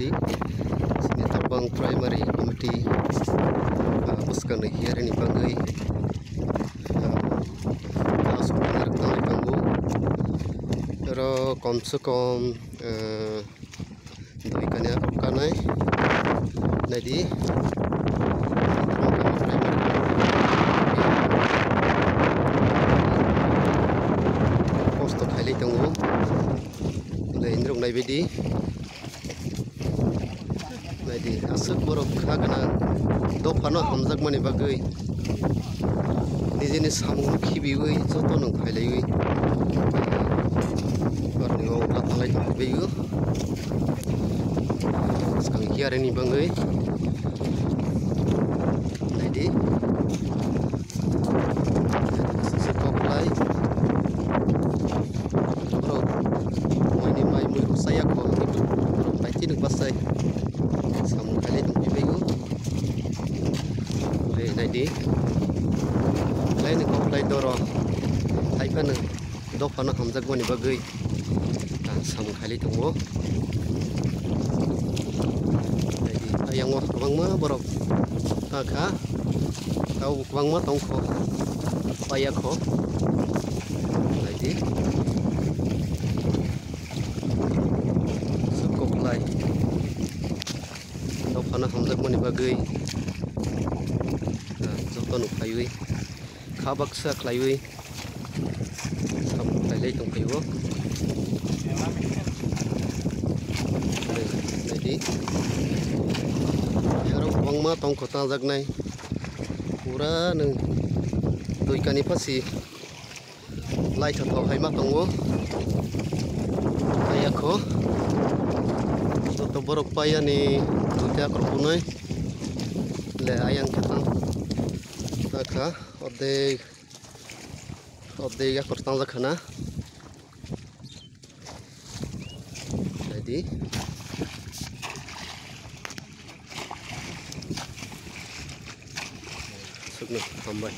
di sini terbang primary committee buskan here ini bangai kalau sebenarnya kita tunggu pero kom doi kanya kanai jadi post khali tunggu indrung nai bedi jadi asuk borok khagana dopano hamjak mani bagai nijini samung khibiwi joto nang khailaiwi barngo latalai beyu skang hiare ni bangai jadi sekoklai bro ini mai mui saya ko bro tai tin pasai samung kali tu beyu le jadi lain ko play doro hai pan do phana hamjak mani bagai samung kali tu mo jadi ayang mo bang ma borok ta kha tau bang ma tong kho paya kho jadi sukok lai do phana hamjak mani bagai joto nu phaiwi khabak sa klaiwi sam kailai tong phaiwo jadi yaro bangma tong khota jagnai pura nang doi kani phasi lai tha thau haima tongo aya kho to borok paya ni dutia korpunai le ayang khatang takha ode ya kortang jakhana jadi sukna sampai